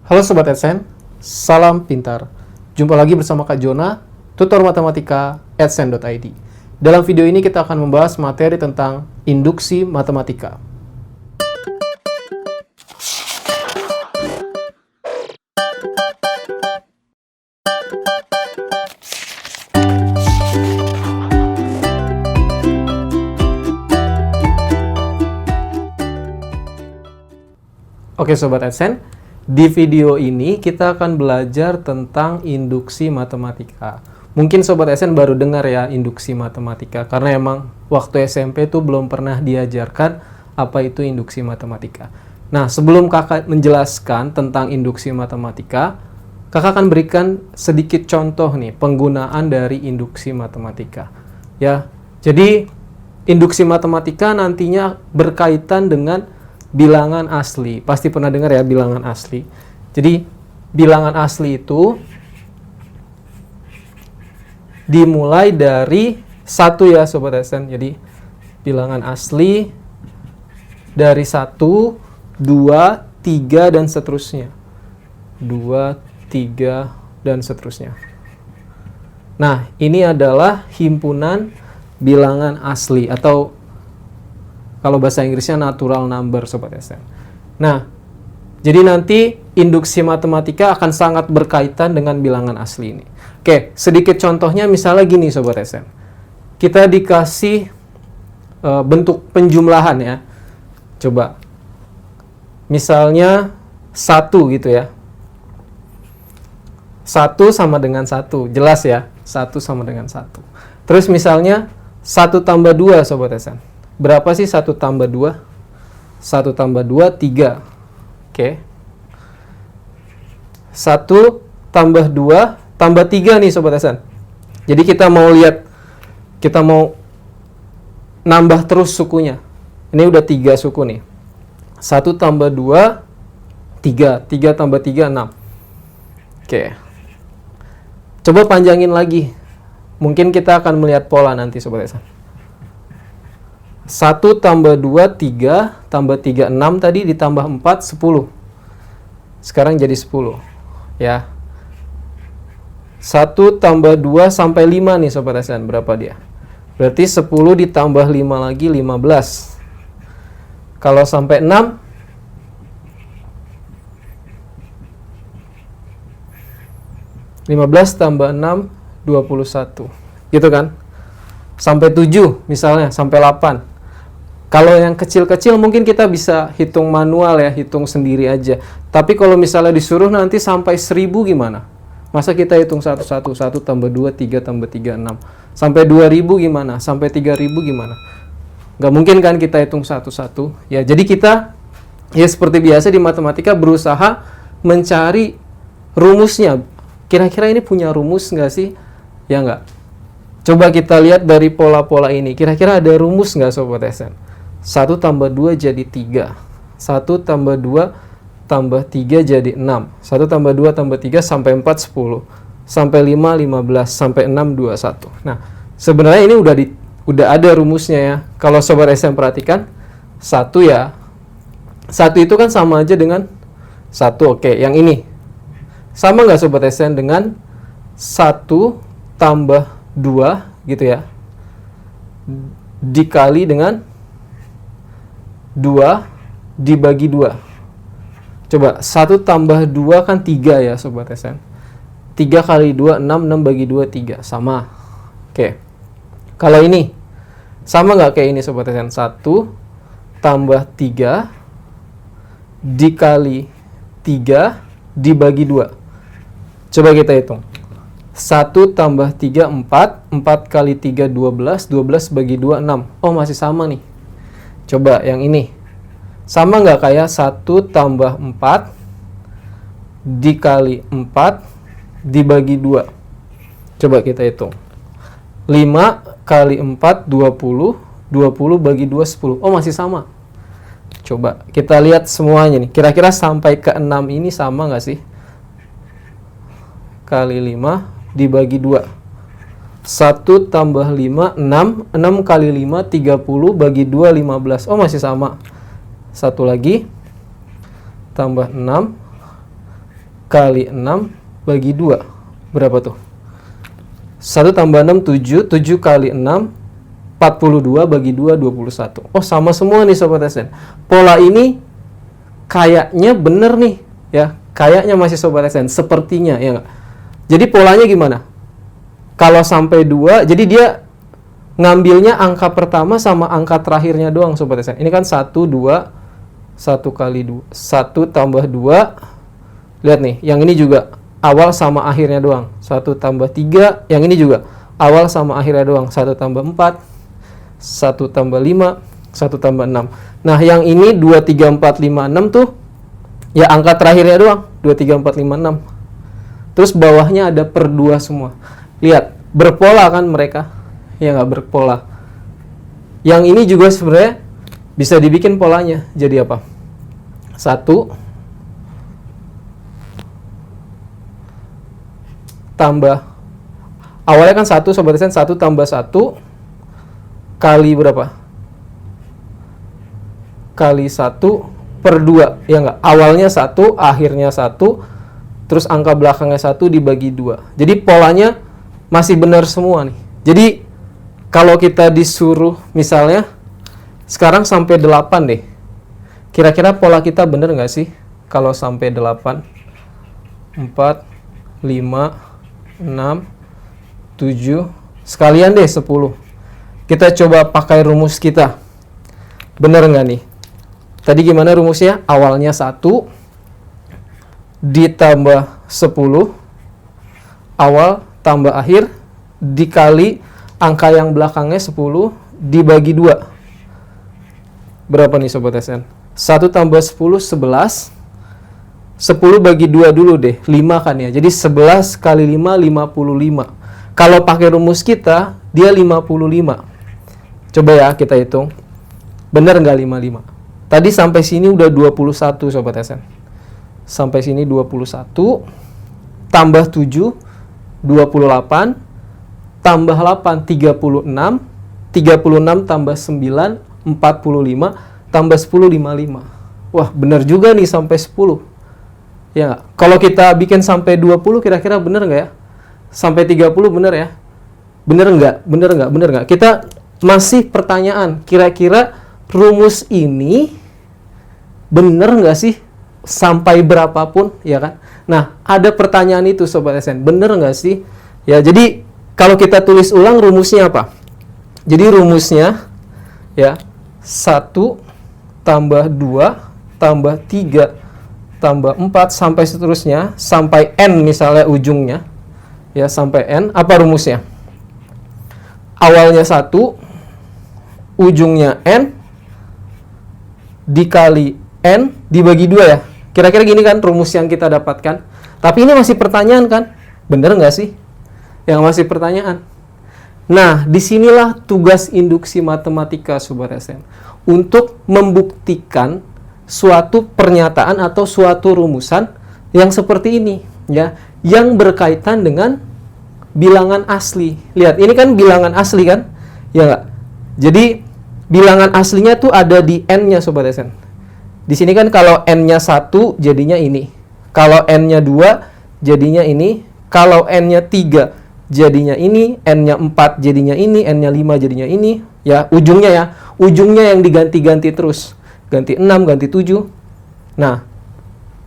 Halo Sobat Adsense, salam pintar. Jumpa lagi bersama Kak Jona, tutor matematika adsense.id. Dalam video ini kita akan membahas materi tentang induksi matematika. Oke Sobat Adsense, di video ini kita akan belajar tentang induksi matematika. Mungkin Sobat Adsense baru dengar ya induksi matematika, karena emang waktu SMP tuh belum pernah diajarkan apa itu induksi matematika. Nah, sebelum kakak menjelaskan tentang induksi matematika, kakak akan berikan sedikit contoh nih penggunaan dari induksi matematika. Ya, jadi induksi matematika nantinya berkaitan dengan bilangan asli. Pasti pernah dengar ya bilangan asli. Jadi bilangan asli itu dimulai dari 1 ya Sobat Adsense. Jadi bilangan asli dari 1, 2, 3 dan seterusnya. 2, 3 dan seterusnya. Nah, ini adalah himpunan bilangan asli atau kalau bahasa Inggrisnya natural number Sobat Adsense. Nah, jadi nanti induksi matematika akan sangat berkaitan dengan bilangan asli ini. Oke, sedikit contohnya misalnya gini Sobat Adsense. Kita dikasih bentuk penjumlahan ya. Coba. Misalnya 1 gitu ya. 1 sama dengan 1. Jelas ya, 1 sama dengan 1. Terus misalnya 1 tambah 2 Sobat Adsense. Berapa sih 1 tambah 2? 1 tambah 2, 3. Oke. 1 tambah 2, tambah 3 nih Sobat Adsense. Jadi kita mau lihat, kita mau nambah terus sukunya. Ini udah 3 suku nih. 1 tambah 2, 3. 3 tambah 3, 6. Oke. Coba panjangin lagi. Mungkin kita akan melihat pola nanti Sobat Adsense. 1 tambah 2, 3, tambah 3, 6 tadi, ditambah 4, 10. Sekarang jadi 10. Ya. 1 tambah 2 sampai 5 nih Sobat Adsense. Berapa dia? Berarti 10 ditambah 5 lagi, 15. Kalau sampai 6, 15 tambah 6, 21. Gitu kan? Sampai 7 misalnya, sampai 8. Kalau yang kecil-kecil mungkin kita bisa hitung manual ya, hitung sendiri aja. Tapi kalau misalnya disuruh nanti sampai 1000 gimana? Masa kita hitung satu-satu, 1 tambah 2, 3 tambah 3, 6. Sampai 2000 gimana? Sampai 3000 gimana? Nggak mungkin kan kita hitung satu-satu. Ya, jadi kita, ya seperti biasa di matematika berusaha mencari rumusnya. Kira-kira ini punya rumus nggak sih? Ya nggak? Coba kita lihat dari pola-pola ini. Kira-kira ada rumus nggak Sobat Adsense? 1 tambah 2 jadi 3. 1 tambah 2 tambah 3 jadi 6. 1 tambah 2 tambah 3 sampai 4, 10. Sampai 5, 15. Sampai 6, 21. Nah, sebenarnya ini udah ada rumusnya ya. Kalau Sobat Adsense perhatikan, 1 ya. 1 itu kan sama aja dengan 1. Oke, yang ini. Sama nggak Sobat Adsense dengan 1 tambah 2 gitu ya. Dikali dengan 2 dibagi 2. Coba 1 tambah 2 kan 3 ya Sobat Adsense. 3 kali 2 6, 6 bagi 2 3. Sama. Oke. Kalau ini sama nggak kayak ini Sobat Adsense? 1 tambah 3 dikali 3 dibagi 2. Coba kita hitung. 1 tambah 3, 4. 4 kali 3, 12. 12 bagi 2, 6. Oh, masih sama nih. Coba yang ini. Sama nggak kayak 1 tambah 4 dikali 4 dibagi 2. Coba kita hitung. 5 kali 4, 20. 20 bagi 2, 10. Oh, masih sama. Coba kita lihat semuanya nih. Kira-kira sampai ke 6 ini sama nggak sih? Kali 5 dibagi 2. 1 tambah 5, 6. 6 kali 5, 30 bagi 2, 15. Oh, masih sama. Satu lagi. Tambah 6. kali 6 bagi 2. Berapa tuh? 1 tambah 6, 7. 7 kali 6, 42 bagi 2, 21. Oh, sama semua nih Sobat SN. Pola ini kayaknya bener nih, ya. Kayaknya masih Sobat SN. Sepertinya, ya nggak? Jadi polanya gimana? Kalau sampai 2, jadi dia ngambilnya angka pertama sama angka terakhirnya doang Sobat SN. Ini kan 1, 2, 1 kali 2, 1 tambah 2. Lihat nih, yang ini juga awal sama akhirnya doang. 1 tambah 3, yang ini juga awal sama akhirnya doang. 1 tambah 4, 1 tambah 5, 1 tambah 6. Nah, yang ini 2, 3, 4, 5, 6 tuh ya angka terakhirnya doang. 2, 3, 4, 5, 6. Terus bawahnya ada per 2 semua. Lihat, berpola kan mereka? Ya nggak berpola. Yang ini juga sebenarnya bisa dibikin polanya. Jadi apa? 1 tambah, awalnya kan 1 Sobat SN, 1 tambah 1 kali berapa? Kali 1 per 2, ya nggak? Awalnya 1, akhirnya 1, terus angka belakangnya 1 dibagi 2. Jadi polanya masih benar semua nih. Jadi kalau kita disuruh misalnya sekarang sampai 8 deh. Kira-kira pola kita benar nggak sih? Kalau sampai 8, 4, 5, 6, 7, sekalian deh 10. Kita coba pakai rumus kita. Bener nggak nih? Tadi gimana rumusnya? Awalnya 1 ditambah 10, awal tambah akhir, dikali angka yang belakangnya 10, dibagi 2. Berapa nih Sobat SN? 1 tambah 10, 11. 10 bagi 2 dulu deh, 5 kan ya. Jadi 11 kali 5, 55. Kalau pakai rumus kita, dia 55. Coba ya kita hitung. Benar nggak 55? Tadi sampai sini udah 21 Sobat SN. Sampai sini 21. Tambah 7, 28. Tambah 8, 36. 36 tambah 9, 45. Tambah 10, 55. Wah, benar juga nih sampai 10. Ya nggak? Kalau kita bikin sampai 20 kira-kira bener nggak ya? Sampai 30 bener ya? Bener nggak? Bener nggak? Bener nggak? Kita masih pertanyaan, kira-kira rumus ini bener nggak sih? Sampai berapapun, ya kan? Nah, ada pertanyaan itu Sobat SN, bener nggak sih? Ya, jadi kalau kita tulis ulang rumusnya apa? Jadi rumusnya ya 1 tambah 2 tambah 3 tambah 4 sampai seterusnya, sampai N misalnya ujungnya, ya sampai N. Apa rumusnya? Awalnya 1, ujungnya N, dikali N, dibagi 2 ya. Kira-kira gini kan rumus yang kita dapatkan. Tapi ini masih pertanyaan kan? Bener nggak sih? Yang masih pertanyaan. Nah, disinilah tugas induksi matematika Sobat SN. Untuk membuktikan suatu pernyataan atau suatu rumusan yang seperti ini, ya, yang berkaitan dengan bilangan asli. Lihat, ini kan bilangan asli kan? Ya nggak? Jadi bilangan aslinya tuh ada di N-nya Sobat SN. Di sini kan kalau N-nya 1 jadinya ini. Kalau N-nya 2 jadinya ini. Kalau N-nya 3 jadinya ini. N-nya 4 jadinya ini. N-nya 5 jadinya ini. Ya, ujungnya ya. Ujungnya yang diganti-ganti terus. Ganti 6, ganti 7. Nah,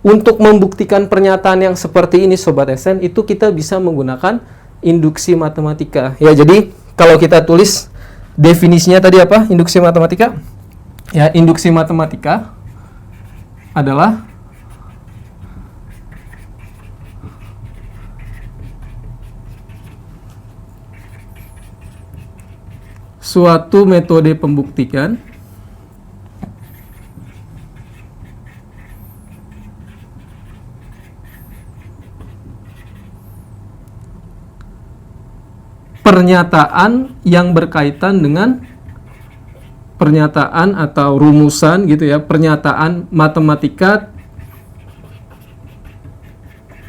untuk membuktikan pernyataan yang seperti ini Sobat SN, itu kita bisa menggunakan induksi matematika. Ya, jadi kalau kita tulis definisinya tadi apa? Induksi matematika? Ya, induksi matematika adalah suatu metode pembuktian pernyataan yang berkaitan dengan pernyataan atau rumusan gitu ya, pernyataan matematika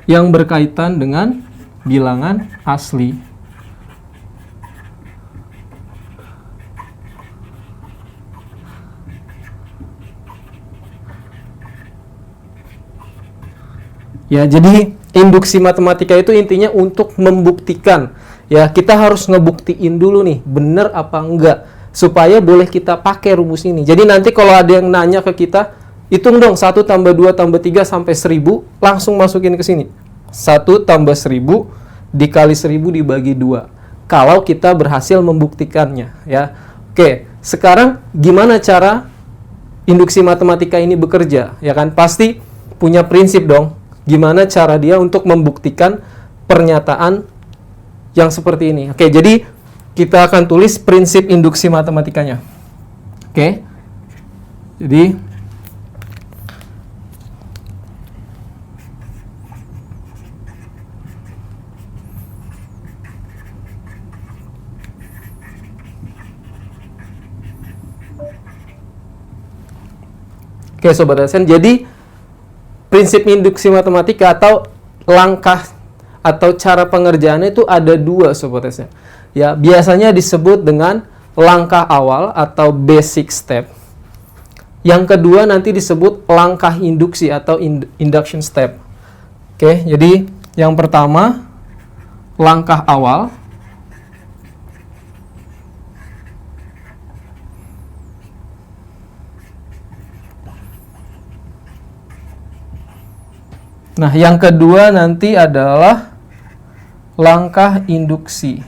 yang berkaitan dengan bilangan asli. Ya, jadi induksi matematika itu intinya untuk membuktikan. Ya, kita harus ngebuktiin dulu nih, bener apa enggak, supaya boleh kita pakai rumus ini. Jadi nanti kalau ada yang nanya ke kita, hitung dong 1 tambah 2 tambah 3 sampai 1000, langsung masukin ke sini. 1 tambah 1000 dikali 1000 dibagi 2. Kalau kita berhasil membuktikannya, ya. Oke, sekarang gimana cara induksi matematika ini bekerja? Ya kan, pasti punya prinsip dong. Gimana cara dia untuk membuktikan pernyataan yang seperti ini. Oke, jadi kita akan tulis prinsip induksi matematikanya. Oke. Jadi Oke, Sobat SN, jadi prinsip induksi matematika atau langkah atau cara pengerjaannya itu ada 2, Sobat SN. Ya, biasanya disebut dengan langkah awal atau basic step. Yang kedua nanti disebut langkah induksi atau induction step. Oke, jadi yang pertama langkah awal. Nah, yang kedua nanti adalah langkah induksi.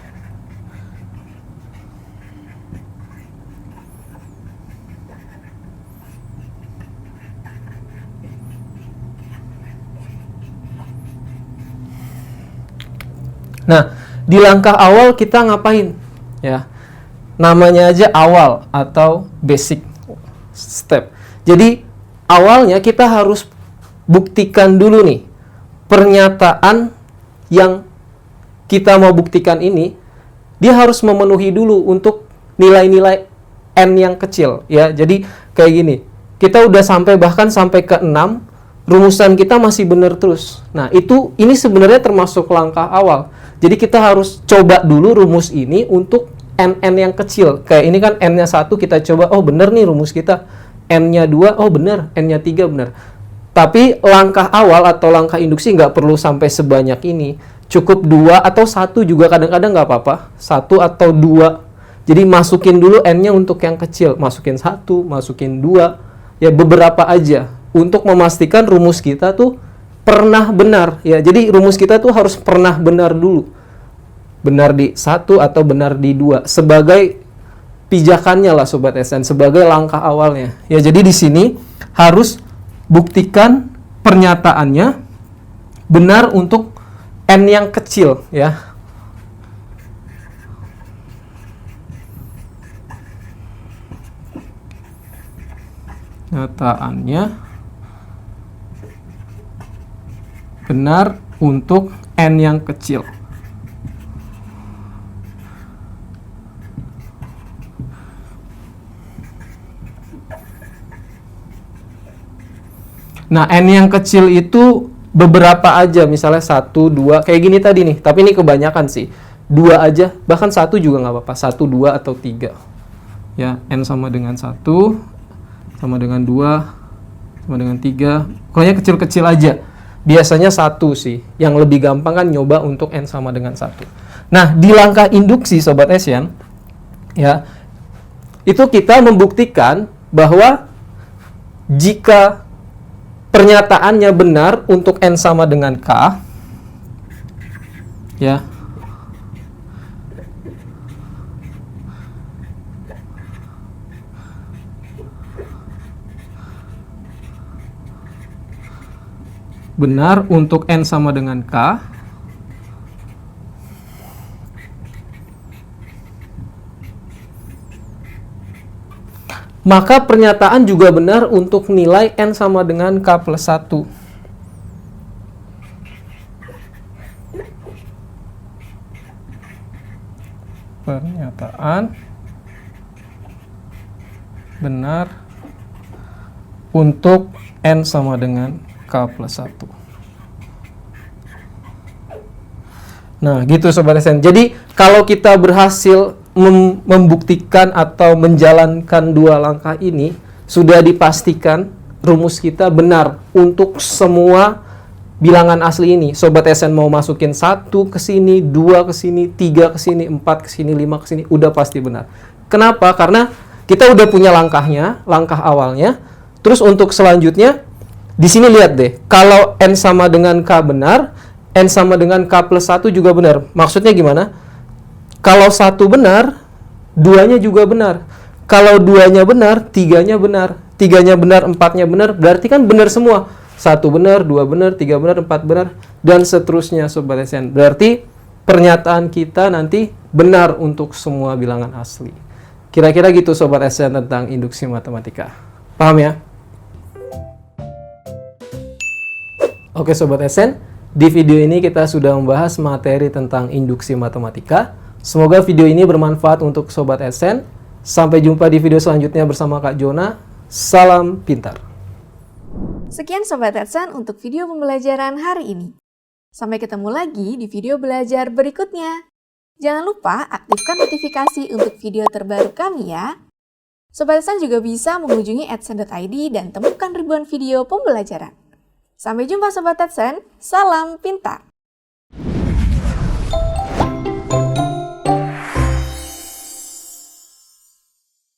Nah, di langkah awal kita ngapain? Ya, namanya aja awal atau basic step. Jadi, awalnya kita harus buktikan dulu nih, pernyataan yang kita mau buktikan ini, dia harus memenuhi dulu untuk nilai-nilai n yang kecil. Ya, jadi kayak gini, kita udah bahkan sampai ke 6, rumusan kita masih benar terus. Nah, ini sebenarnya termasuk langkah awal. Jadi kita harus coba dulu rumus ini untuk n yang kecil. Kayak ini kan n-nya 1, kita coba, oh bener nih rumus kita. N-nya 2, oh bener. N-nya 3, bener. Tapi langkah awal atau langkah induksi nggak perlu sampai sebanyak ini. Cukup 2 atau 1 juga kadang-kadang nggak apa-apa. 1 atau 2. Jadi masukin dulu n-nya untuk yang kecil. Masukin 1, masukin 2. Ya beberapa aja. Untuk memastikan rumus kita tuh pernah benar. Ya, jadi rumus kita tuh harus pernah benar dulu. Benar di 1 atau benar di 2. Sebagai pijakannya lah Sobat SN. Sebagai langkah awalnya. Ya, jadi di sini harus buktikan pernyataannya benar untuk n yang kecil, ya. Pernyataannya benar untuk n yang kecil. Nah, n yang kecil itu beberapa aja, misalnya 1, 2, kayak gini tadi nih. Tapi ini kebanyakan sih. 2 aja, bahkan 1 juga nggak apa-apa. 1, 2, atau 3. Ya, n sama dengan 1, sama dengan 2, sama dengan 3. Pokoknya kecil-kecil aja. Biasanya 1 sih. Yang lebih gampang kan nyoba untuk n sama dengan 1. Nah, di langkah induksi, Sobat SN, ya, itu kita membuktikan bahwa jika pernyataannya benar untuk n sama dengan k, ya, benar untuk n sama dengan k, maka pernyataan juga benar untuk nilai n sama dengan k plus 1. Pernyataan benar untuk n sama dengan k plus 1. Nah, gitu Sobat SN. Jadi, kalau kita berhasil membuktikan atau menjalankan 2 langkah ini, sudah dipastikan rumus kita benar untuk semua bilangan asli ini. Sobat SN mau masukin 1 ke sini, 2 ke sini, 3 ke sini, 4 ke sini, 5 ke sini, udah pasti benar. Kenapa? Karena kita udah punya langkahnya, langkah awalnya. Terus untuk selanjutnya, di sini lihat deh, kalau N sama dengan K benar, N sama dengan K plus 1 juga benar. Maksudnya gimana? Kalau 1 benar, 2-nya juga benar. Kalau 2-nya benar, 3-nya benar. 3-nya benar, 4-nya benar, berarti kan benar semua. 1 benar, 2 benar, 3 benar, 4 benar, dan seterusnya Sobat SN. Berarti pernyataan kita nanti benar untuk semua bilangan asli. Kira-kira gitu Sobat SN tentang induksi matematika. Paham ya? Oke Sobat SN, di video ini kita sudah membahas materi tentang induksi matematika. Semoga video ini bermanfaat untuk Sobat SN. Sampai jumpa di video selanjutnya bersama Kak Jona. Salam pintar. Sekian Sobat SN untuk video pembelajaran hari ini. Sampai ketemu lagi di video belajar berikutnya. Jangan lupa aktifkan notifikasi untuk video terbaru kami ya. Sobat SN juga bisa mengunjungi adsense.id dan temukan ribuan video pembelajaran. Sampai jumpa Sobat AdSense, salam pintar!